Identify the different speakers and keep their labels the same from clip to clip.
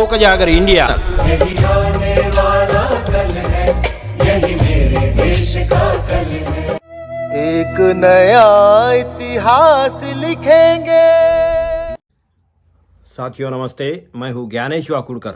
Speaker 1: लोक जागर इंडिया।
Speaker 2: यही आने वाला कल है, यही मेरे देश का कल है।
Speaker 3: एक नया इतिहास लिखेंगे।
Speaker 1: साथियों नमस्ते, मैं हूँ ज्ञानेश वाकुड़कर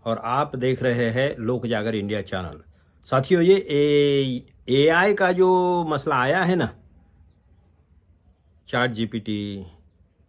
Speaker 1: और आप देख रहे हैं लोक जागर इंडिया चैनल। साथियों, ये एआई का जो मसला आया है ना, चैट जीपीटी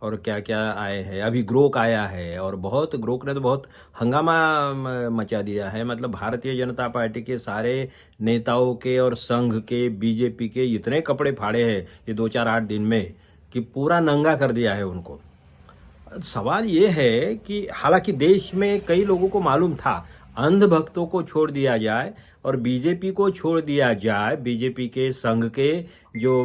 Speaker 1: और क्या क्या आए हैं, अभी ग्रोक आया है और ग्रोक ने तो बहुत हंगामा मचा दिया है। मतलब भारतीय जनता पार्टी के सारे नेताओं के और संघ के, बीजेपी के इतने कपड़े फाड़े हैं ये 2-4-8 दिन में कि पूरा नंगा कर दिया है उनको। सवाल ये है कि हालांकि देश में कई लोगों को मालूम था, अंधभक्तों को छोड़ दिया जाए और बीजेपी को छोड़ दिया जाए, बीजेपी के संघ के जो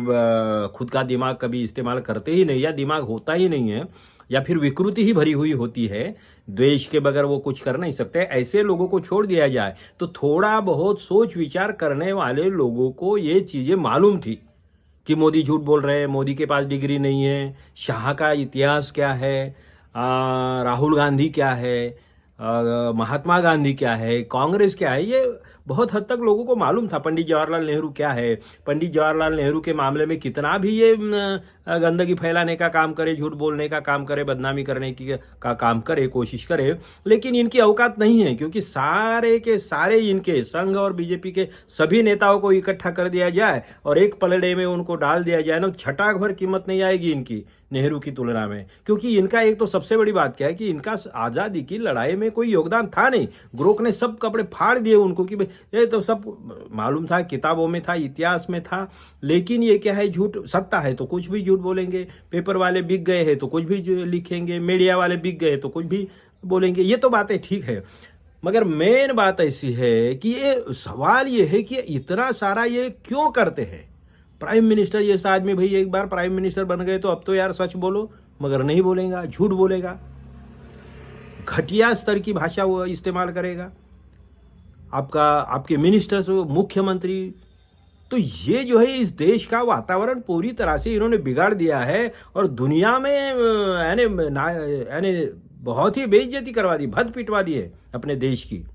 Speaker 1: खुद का दिमाग कभी इस्तेमाल करते ही नहीं या दिमाग होता ही नहीं है या फिर विकृति ही भरी हुई होती है, द्वेष के बगैर वो कुछ कर नहीं सकते, ऐसे लोगों को छोड़ दिया जाए तो थोड़ा बहुत सोच विचार करने वाले लोगों को ये चीज़ें मालूम थी कि मोदी झूठ बोल रहे हैं, मोदी के पास डिग्री नहीं है, शाह का इतिहास क्या है, राहुल गांधी क्या है, महात्मा गांधी क्या है, कांग्रेस क्या है, ये बहुत हद तक लोगों को मालूम था। पंडित जवाहरलाल नेहरू क्या है, पंडित जवाहरलाल नेहरू के मामले में कितना भी ये गंदगी फैलाने का काम करे, झूठ बोलने का काम करे, बदनामी करने की का काम करे, कोशिश करे, लेकिन इनकी औकात नहीं है, क्योंकि सारे के सारे इनके संघ और बीजेपी के सभी नेताओं को इकट्ठा कर दिया जाए और एक पलड़े में उनको डाल दिया जाए ना, छटाक भर कीमत नहीं आएगी इनकी नेहरू की तुलना में। क्योंकि इनका एक तो सबसे बड़ी बात क्या है कि इनका आज़ादी की लड़ाई में कोई योगदान था नहीं। ग्रोक ने सब कपड़े फाड़ दिए उनको कि ये तो सब मालूम था, किताबों में था, इतिहास में था, लेकिन ये क्या है, झूठ। सत्ता है तो कुछ भी झूठ बोलेंगे, पेपर वाले बिक गए हैं तो कुछ भी लिखेंगे, मीडिया वाले बिक गए तो कुछ भी बोलेंगे। ये तो बातें ठीक है, मगर मेन बात ऐसी है कि ये सवाल ये है कि इतना सारा ये क्यों करते हैं। प्राइम मिनिस्टर जैसा आदमी, भाई एक बार प्राइम मिनिस्टर बन गए तो अब तो यार सच बोलो, मगर नहीं बोलेगा, झूठ बोलेगा, घटिया स्तर की भाषा वो इस्तेमाल करेगा, आपके मिनिस्टर्स, मुख्यमंत्री। तो ये जो है इस देश का वातावरण पूरी तरह से इन्होंने बिगाड़ दिया है और दुनिया में यानी बहुत ही बेइज्जती करवा दी, भद पिटवा दी है अपने देश की।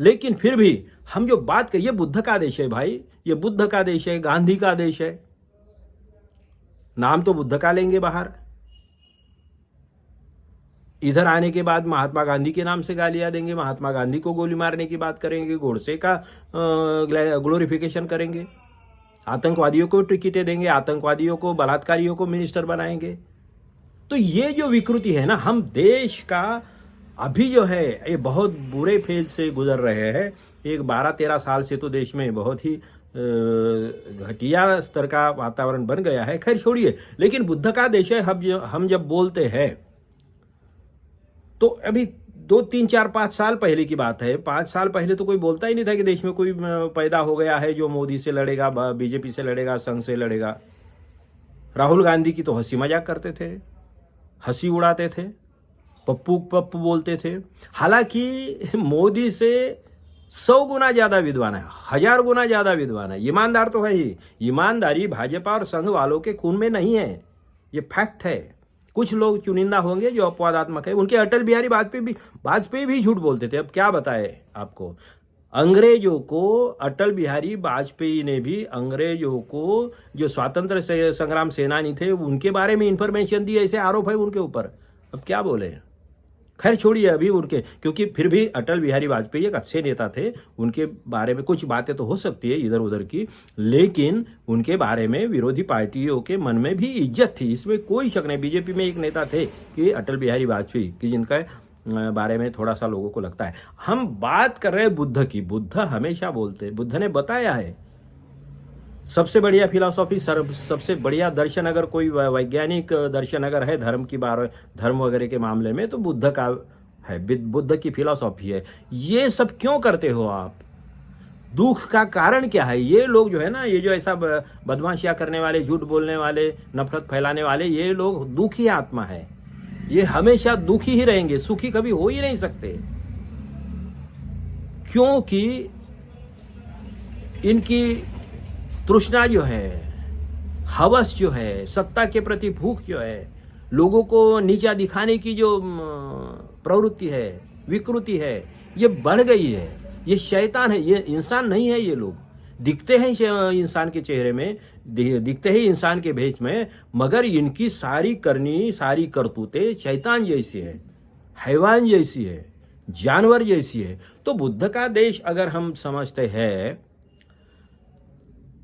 Speaker 1: लेकिन फिर भी हम जो बात करें, ये बुद्ध का देश है भाई, ये बुद्ध का देश है, गांधी का देश है, नाम तो बुद्ध का लेंगे बाहर, इधर आने के बाद महात्मा गांधी के नाम से गालियां देंगे, महात्मा गांधी को गोली मारने की बात करेंगे, गोडसे का ग्लोरिफिकेशन करेंगे, आतंकवादियों को टिकटें देंगे, आतंकवादियों को, बलात्कारियों को मिनिस्टर बनाएंगे। तो ये जो विकृति है ना, हम देश का अभी जो है ये बहुत बुरे फेज से गुजर रहे हैं। एक 12-13 साल से तो देश में बहुत ही घटिया स्तर का वातावरण बन गया है। खैर छोड़िए, लेकिन बुद्ध का देश है। हम जब बोलते हैं तो अभी 2-3-4-5 साल पहले की बात है। 5 साल पहले तो कोई बोलता ही नहीं था कि देश में कोई पैदा हो गया है जो मोदी से लड़ेगा, बीजेपी से लड़ेगा, संघ से लड़ेगा। राहुल गांधी की तो हंसी मजाक करते थे, हंसी उड़ाते थे, पप्पू पप्पू बोलते थे। हालांकि मोदी से 100 गुना ज़्यादा विद्वान है, 1000 गुना ज़्यादा विद्वान है, ईमानदार तो है ही। ईमानदारी भाजपा और संघ वालों के खून में नहीं है, ये फैक्ट है। कुछ लोग चुनिंदा होंगे जो अपवादात्मक है। उनके अटल बिहारी वाजपेयी भी झूठ बोलते थे। अब क्या बताए आपको, अंग्रेजों को अटल बिहारी वाजपेयी ने भी अंग्रेजों को, जो स्वतंत्र संग्राम सेनानी थे, उनके बारे में इंफॉर्मेशन दी, ऐसे आरोप है उनके ऊपर। अब क्या बोले, खैर छोड़िए अभी उनके, क्योंकि फिर भी अटल बिहारी वाजपेयी एक अच्छे नेता थे। उनके बारे में कुछ बातें तो हो सकती है इधर उधर की, लेकिन उनके बारे में विरोधी पार्टियों के मन में भी इज्जत थी, इसमें कोई शक नहीं। बीजेपी में एक नेता थे कि अटल बिहारी वाजपेयी की, जिनका बारे में थोड़ा सा लोगों को लगता है। हम बात कर रहे हैं बुद्ध की। बुद्ध हमेशा बोलते, बुद्ध ने बताया है सबसे बढ़िया फिलॉसफी, सबसे बढ़िया दर्शन, अगर कोई वैज्ञानिक दर्शन अगर है धर्म वगैरह के मामले में, तो बुद्ध का है, बुद्ध की फिलॉसफी है। ये सब क्यों करते हो आप? दुख का कारण क्या है? ये लोग जो है ना, ये जो ऐसा बदमाशियां करने वाले, झूठ बोलने वाले, नफरत फैलाने वाले, ये लोग दुखी आत्मा है। ये हमेशा दुखी ही रहेंगे, सुखी कभी हो ही नहीं सकते, क्योंकि इनकी तृष्णा जो है, हवस जो है, सत्ता के प्रति भूख जो है, लोगों को नीचा दिखाने की जो प्रवृत्ति है, विकृति है, ये बढ़ गई है, ये शैतान है, ये इंसान नहीं है। ये लोग दिखते हैं इंसान के चेहरे में, दिखते हैं इंसान के भेष में, मगर इनकी सारी करनी, सारी करतूतें शैतान जैसी है, हैवान जैसी है, जानवर जैसी है। तो बुद्ध का देश अगर हम समझते हैं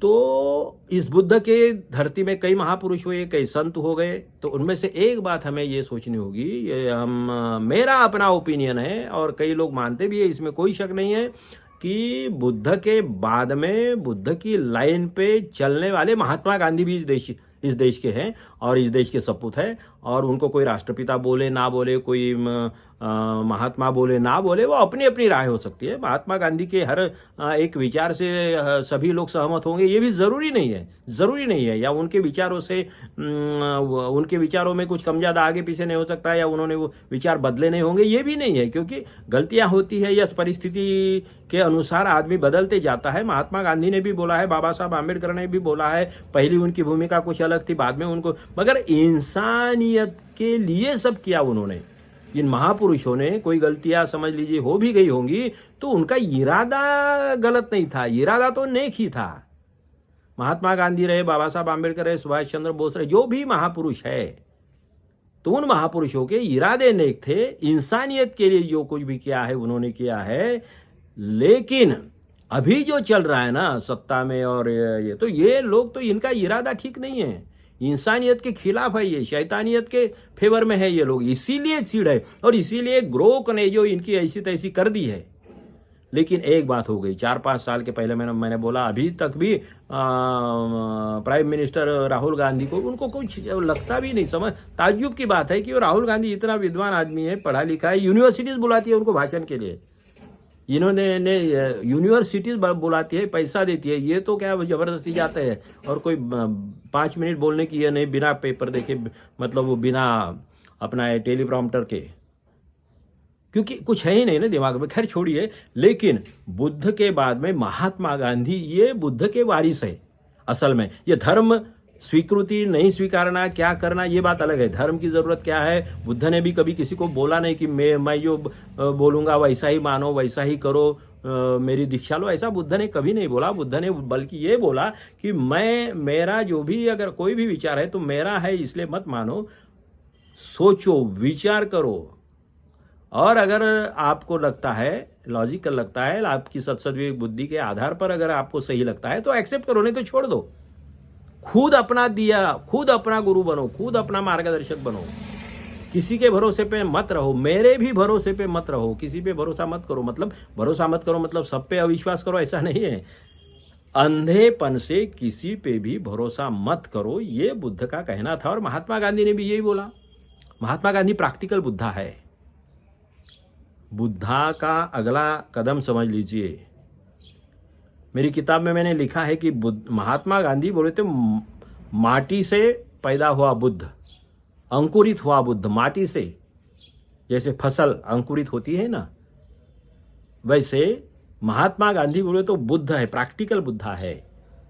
Speaker 1: तो इस बुद्ध के धरती में कई महापुरुष हुए, कई संत हो गए। तो उनमें से एक बात हमें ये सोचनी होगी, ये मेरा अपना ओपिनियन है और कई लोग मानते भी है, इसमें कोई शक नहीं है कि बुद्ध के बाद में बुद्ध की लाइन पे चलने वाले महात्मा गांधी भी इस देश के हैं और इस देश के सपूत है। और उनको कोई राष्ट्रपिता बोले ना बोले, कोई महात्मा बोले ना बोले, वो अपनी अपनी राय हो सकती है। महात्मा गांधी के हर एक विचार से सभी लोग सहमत होंगे ये भी ज़रूरी नहीं है, या उनके विचारों से उनके विचारों में कुछ कम ज़्यादा आगे पीछे नहीं हो सकता, या उन्होंने वो विचार बदले नहीं होंगे, ये भी नहीं है, क्योंकि गलतियां होती है या परिस्थिति के अनुसार आदमी बदलते जाता है। महात्मा गांधी ने भी बोला है, बाबा साहब आम्बेडकर ने भी बोला है, पहली उनकी भूमिका कुछ अलग थी, बाद में उनको, मगर इंसानियत के लिए सब किया उन्होंने। इन महापुरुषों ने कोई गलतियां समझ लीजिए हो भी गई होंगी तो उनका इरादा गलत नहीं था, इरादा तो नेक ही था। महात्मा गांधी रहे, बाबा साहब आम्बेडकर रहे, सुभाष चंद्र बोस रहे, जो भी महापुरुष है, तो उन महापुरुषों के इरादे नेक थे, इंसानियत के लिए जो कुछ भी किया है उन्होंने किया है। लेकिन अभी जो चल रहा है ना सत्ता में और ये लोग तो इनका इरादा ठीक नहीं है, इंसानियत के खिलाफ है, ये शैतानियत के फेवर में है ये लोग, इसीलिए चिढ़ है और इसीलिए ग्रोक ने जो इनकी ऐसी तैसी कर दी है। लेकिन एक बात हो गई, 4-5 साल के पहले मैंने बोला, अभी तक भी प्राइम मिनिस्टर राहुल गांधी को उनको कुछ लगता भी नहीं, समझ ताज्जुब की बात है कि वो राहुल गांधी इतना विद्वान आदमी है, पढ़ा लिखा है, यूनिवर्सिटीज बुलाती है उनको भाषण के लिए, इन्होंने यूनिवर्सिटीज बुलाती है, पैसा देती है, ये तो क्या जबरदस्ती जाते हैं और कोई 5 मिनट बोलने की ये नहीं, बिना पेपर देखे, मतलब वो बिना अपना टेलीप्रॉम्प्टर के, क्योंकि कुछ है ही नहीं ना दिमाग में। खैर छोड़िए, लेकिन बुद्ध के बाद में महात्मा गांधी ये बुद्ध के वारिस है। असल में ये धर्म स्वीकृति नहीं स्वीकारना, क्या करना, ये बात अलग है। धर्म की जरूरत क्या है, बुद्ध ने भी कभी किसी को बोला नहीं कि मैं जो बोलूंगा वैसा ही मानो, वैसा ही करो, मेरी दीक्षा लो, ऐसा बुद्ध ने कभी नहीं बोला। बुद्ध ने बल्कि ये बोला कि मेरा जो भी अगर कोई भी विचार है तो मेरा है, इसलिए मत मानो, सोचो, विचार करो, और अगर आपको लगता है, लॉजिकल लगता है, आपकी सत्सद्विवेक बुद्धि के आधार पर अगर आपको सही लगता है तो एक्सेप्ट करो, नहीं तो छोड़ दो। खुद अपना दिया, खुद अपना गुरु बनो, खुद अपना मार्गदर्शक बनो, किसी के भरोसे पे मत रहो, मेरे भी भरोसे पे मत रहो, किसी पे भरोसा मत करो। मतलब भरोसा मत करो मतलब सब पे अविश्वास करो, ऐसा नहीं है। अंधेपन से किसी पे भी भरोसा मत करो, ये बुद्ध का कहना था और महात्मा गांधी ने भी यही बोला। महात्मा गांधी प्रैक्टिकल बुद्धा है। बुद्धा का अगला कदम समझ लीजिए, मेरी किताब में मैंने लिखा है कि महात्मा गांधी बोले थे माटी से पैदा हुआ बुद्ध, अंकुरित हुआ बुद्ध, माटी से जैसे फसल अंकुरित होती है ना, वैसे महात्मा गांधी बोले तो बुद्ध है, प्रैक्टिकल बुद्धा है।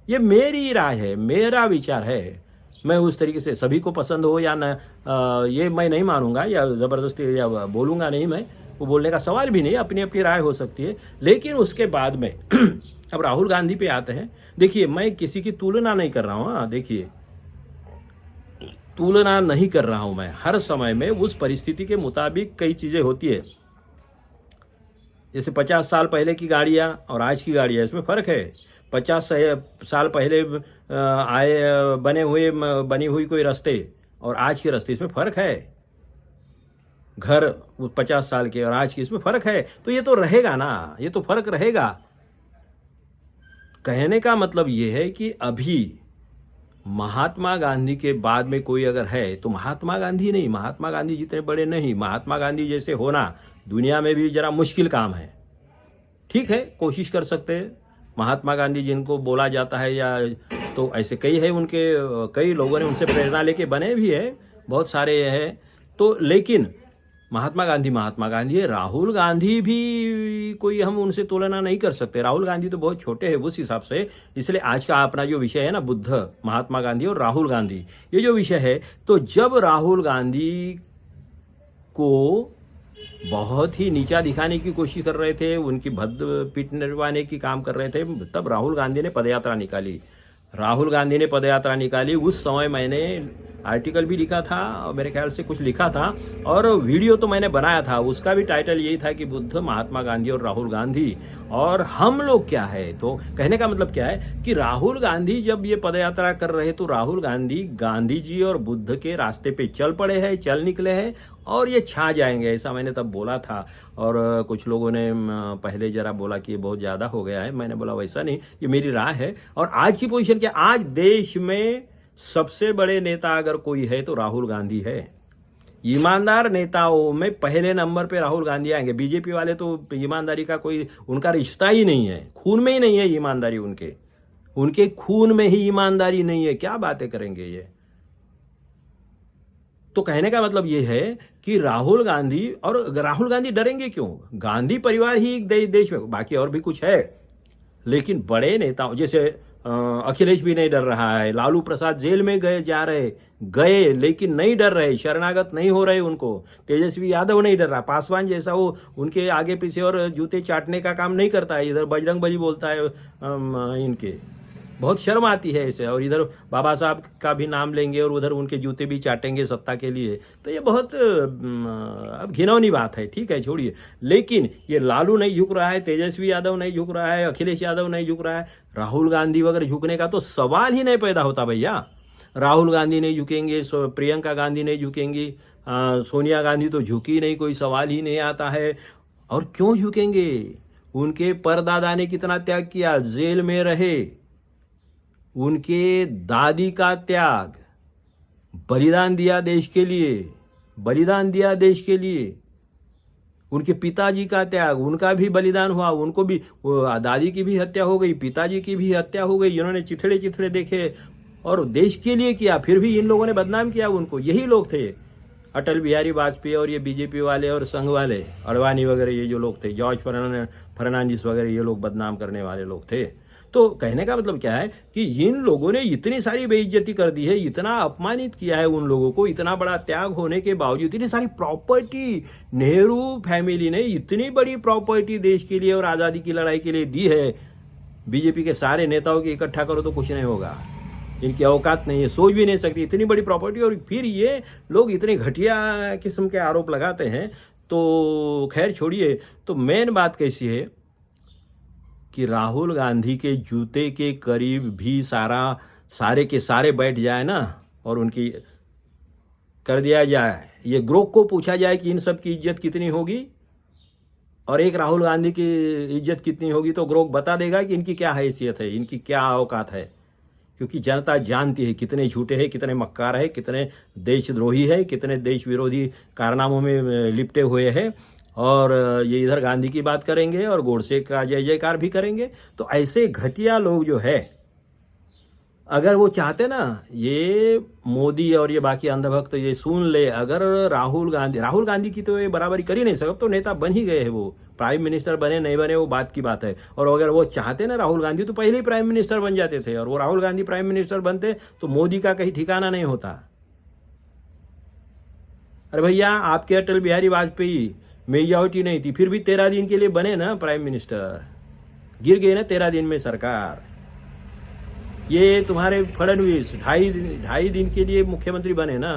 Speaker 1: ये मेरी राय है, मेरा विचार है। मैं उस तरीके से सभी को पसंद हो या न, ये मैं नहीं मानूंगा या ज़बरदस्ती या बोलूंगा नहीं, मैं वो बोलने का सवाल भी नहीं, अपनी अपनी राय हो सकती है। लेकिन उसके बाद में अब राहुल गांधी पे आते हैं। देखिए, मैं किसी की तुलना नहीं कर रहा हूँ, हाँ देखिए, तुलना नहीं कर रहा हूं मैं। हर समय में उस परिस्थिति के मुताबिक कई चीजें होती है। जैसे 50 साल पहले की गाड़ियां और आज की गाड़ियां, इसमें फर्क है। 50 साल पहले बनी हुई कोई रास्ते और आज के रास्ते, इसमें फर्क है। घर 50 साल के और आज के, इसमें फर्क है। तो ये तो रहेगा ना, ये तो फर्क रहेगा। कहने का मतलब ये है कि अभी महात्मा गांधी के बाद में कोई अगर है तो महात्मा गांधी नहीं, महात्मा गांधी जितने बड़े नहीं, महात्मा गांधी जैसे होना दुनिया में भी जरा मुश्किल काम है। ठीक है, कोशिश कर सकते हैं। महात्मा गांधी जिनको बोला जाता है या तो ऐसे कई है, उनके कई लोगों ने उनसे प्रेरणा लेके बने भी है, बहुत सारे हैं। तो लेकिन महात्मा गांधी है। राहुल गांधी भी कोई हम उनसे तुलना नहीं कर सकते। राहुल गांधी तो बहुत छोटे हैं उस हिसाब से। इसलिए आज का अपना जो विषय है ना, बुद्ध, महात्मा गांधी और राहुल गांधी, ये जो विषय है, तो जब राहुल गांधी को बहुत ही नीचा दिखाने की कोशिश कर रहे थे, उनकी भद्द पीठ निरवाने की काम कर रहे थे, तब राहुल गांधी ने पदयात्रा निकाली। राहुल गांधी ने पदयात्रा निकाली, उस समय मैंने आर्टिकल भी लिखा था और मेरे ख्याल से कुछ लिखा था और वीडियो तो मैंने बनाया था। उसका भी टाइटल यही था कि बुद्ध, महात्मा गांधी और राहुल गांधी और हम लोग क्या है। तो कहने का मतलब क्या है कि राहुल गांधी जब ये पदयात्रा कर रहे तो राहुल गांधी गांधी जी और बुद्ध के रास्ते पे चल पड़े हैं, चल निकले हैं और ये छा जाएंगे, ऐसा मैंने तब बोला था। और कुछ लोगों ने पहले जरा बोला कि ये बहुत ज़्यादा हो गया है, मैंने बोला वैसा नहीं, ये मेरी राय है। और आज की पोजीशन क्या, आज देश में सबसे बड़े नेता अगर कोई है तो राहुल गांधी है। ईमानदार नेताओं में पहले नंबर पे राहुल गांधी आएंगे। बीजेपी वाले तो ईमानदारी का कोई उनका रिश्ता ही नहीं है, खून में ही नहीं है ईमानदारी, उनके खून में ही ईमानदारी नहीं है, क्या बातें करेंगे ये। तो कहने का मतलब ये है कि राहुल गांधी, और राहुल गांधी डरेंगे क्यों, गांधी परिवार ही देश में, बाकी और भी कुछ है, लेकिन बड़े नेताओं जैसे अखिलेश भी नहीं डर रहा है, लालू प्रसाद जेल में गए लेकिन नहीं डर रहे, शरणागत नहीं हो रहे उनको, तेजस्वी यादव नहीं डर रहा, पासवान जैसा वो उनके आगे पीछे और जूते चाटने का काम नहीं करता है, इधर बजरंग बली बोलता है इनके, बहुत शर्म आती है इसे, और इधर बाबा साहब का भी नाम लेंगे और उधर उनके जूते भी चाटेंगे सत्ता के लिए, तो ये बहुत अब घिनौनी बात है। ठीक है, छोड़िए, लेकिन ये लालू नहीं झुक रहा है, तेजस्वी यादव नहीं झुक रहा है, अखिलेश यादव नहीं झुक रहा है, राहुल गांधी वगैरह झुकने का तो सवाल ही नहीं पैदा होता भैया। राहुल गांधी नहीं झुकेंगे, प्रियंका गांधी नहीं झुकेंगी, सोनिया गांधी तो झुकी नहीं, कोई सवाल ही नहीं आता है। और क्यों झुकेंगे, उनके परदादा ने कितना त्याग किया, जेल में रहे, उनके दादी का त्याग, बलिदान दिया देश के लिए, उनके पिताजी का त्याग, उनका भी बलिदान हुआ, उनको भी, दादी की भी हत्या हो गई, पिताजी की भी हत्या हो गई, इन्होंने चिथड़े देखे और देश के लिए किया, फिर भी इन लोगों ने बदनाम किया उनको। यही लोग थे अटल बिहारी वाजपेयी और ये बीजेपी वाले और संघ वाले, अडवाणी वगैरह, ये जो लोग थे, जॉर्ज फर्नांडिस वगैरह, ये लोग बदनाम करने वाले लोग थे। तो कहने का मतलब क्या है कि इन लोगों ने इतनी सारी बेइज्जती कर दी है, इतना अपमानित किया है उन लोगों को, इतना बड़ा त्याग होने के बावजूद, इतनी सारी प्रॉपर्टी नेहरू फैमिली ने इतनी बड़ी प्रॉपर्टी देश के लिए और आज़ादी की लड़ाई के लिए दी है। बीजेपी के सारे नेताओं की इकट्ठा करो तो कुछ नहीं होगा, इनकी औकात नहीं है, सोच भी नहीं सकती इतनी बड़ी प्रॉपर्टी, और फिर ये लोग इतने घटिया किस्म के आरोप लगाते हैं। तो खैर छोड़िए, तो मेन बात कैसी है कि राहुल गांधी के जूते के करीब भी सारे के सारे बैठ जाए ना, और उनकी कर दिया जाए, ये ग्रोक को पूछा जाए कि इन सब की इज्जत कितनी होगी और एक राहुल गांधी की इज्जत कितनी होगी, तो ग्रोक बता देगा कि इनकी क्या हैसियत है, इनकी क्या औकात है। क्योंकि जनता जानती है कितने झूठे हैं, कितने मक्कार है, कितने देशद्रोही है, कितने देश विरोधी कारनामों में लिपटे हुए हैं। और ये इधर गांधी की बात करेंगे और गोडसे का जय जयकार भी करेंगे। तो ऐसे घटिया लोग जो है, अगर वो चाहते ना, ये मोदी और ये बाकी अंधभक्त ये सुन ले, अगर राहुल गांधी की तो ये बराबरी कर ही नहीं सकता, तो नेता बन ही गए हैं, वो प्राइम मिनिस्टर बने नहीं बने वो बात की बात है। और अगर वो चाहते ना राहुल गांधी, तो पहले ही प्राइम मिनिस्टर बन जाते थे, और वो राहुल गांधी प्राइम मिनिस्टर बनते तो मोदी का कहीं ठिकाना नहीं होता। अरे भैया, आपके अटल बिहारी वाजपेयी मेजॉरिटी नहीं थी, फिर भी 13 दिन के लिए बने ना प्राइम मिनिस्टर, गिर गए ना 13 दिन में सरकार। ये तुम्हारे फडणवीस ढाई दिन के लिए मुख्यमंत्री बने ना,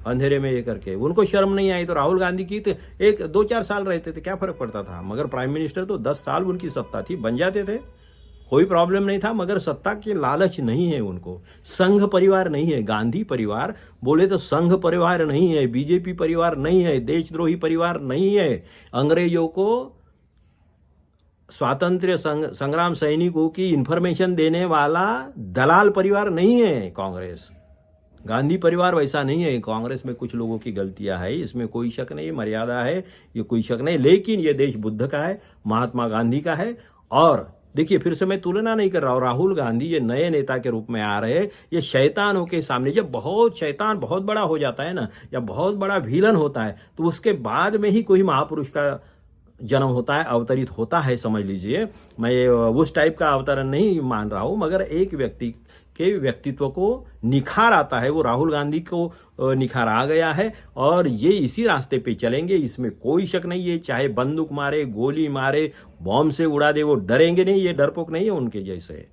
Speaker 1: अंधेरे में ये करके, उनको शर्म नहीं आई। तो राहुल गांधी की तो 1-2-4 साल रहते थे, क्या फर्क पड़ता था, मगर प्राइम मिनिस्टर तो 10 साल उनकी सत्ता थी, बन जाते थे, कोई प्रॉब्लम नहीं था। मगर सत्ता के लालच नहीं है उनको, संघ परिवार नहीं है, गांधी परिवार बोले तो संघ परिवार नहीं है, बीजेपी परिवार नहीं है, देशद्रोही परिवार नहीं है, अंग्रेजों को स्वातंत्र्य संग्राम सैनिकों की इंफॉर्मेशन देने वाला दलाल परिवार नहीं है कांग्रेस। गांधी परिवार वैसा नहीं है। कांग्रेस में कुछ लोगों की गलतियां है, इसमें कोई शक नहीं, मर्यादा है, ये कोई शक नहीं, लेकिन ये देश बुद्ध का है, महात्मा गांधी का है। और देखिए, फिर से मैं तुलना नहीं कर रहा हूँ, राहुल गांधी ये नए नेता के रूप में आ रहे हैं, ये शैतानों के सामने, जब शैतान बहुत बड़ा हो जाता है ना, या बहुत बड़ा विलन होता है, तो उसके बाद में ही कोई महापुरुष का जन्म होता है, अवतरित होता है, समझ लीजिए। मैं उस टाइप का अवतरण नहीं मान रहा हूँ, मगर एक व्यक्ति के व्यक्तित्व को निखार आता है, वो राहुल गांधी को निखार आ गया है और ये इसी रास्ते पे चलेंगे, इसमें कोई शक नहीं है। चाहे बंदूक मारे, गोली मारे, बॉम्ब से उड़ा दे, वो डरेंगे नहीं, ये डरपोक नहीं है उनके जैसे।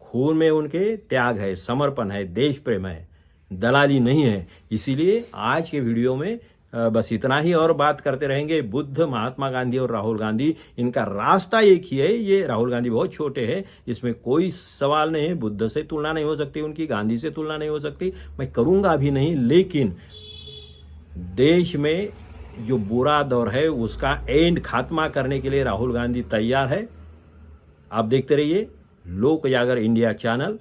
Speaker 1: खून में उनके त्याग है, समर्पण है, देश प्रेम है, दलाली नहीं है। इसीलिए आज के वीडियो में बस इतना ही, और बात करते रहेंगे। बुद्ध, महात्मा गांधी और राहुल गांधी, इनका रास्ता एक ही है। ये राहुल गांधी बहुत छोटे हैं, इसमें कोई सवाल नहीं है। बुद्ध से तुलना नहीं हो सकती उनकी, गांधी से तुलना नहीं हो सकती, मैं करूंगा भी नहीं। लेकिन देश में जो बुरा दौर है उसका एंड खात्मा करने के लिए राहुल गांधी तैयार है। आप देखते रहिए लोक जागर इंडिया चैनल,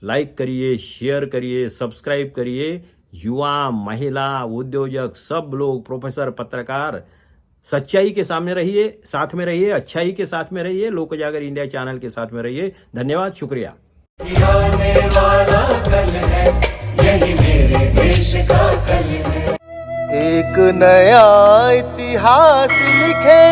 Speaker 1: लाइक करिए, शेयर करिए, सब्सक्राइब करिए। युवा, महिला, उद्योजक, सब लोग, प्रोफेसर, पत्रकार, सच्चाई के सामने रहिए, साथ में रहिए, अच्छाई के साथ में रहिए, लोक जागर इंडिया चैनल के साथ में रहिए। धन्यवाद, शुक्रिया।
Speaker 2: आने वाला कल है, यही मेरे देश का कल है।
Speaker 3: एक नया इतिहास लिखेंगे।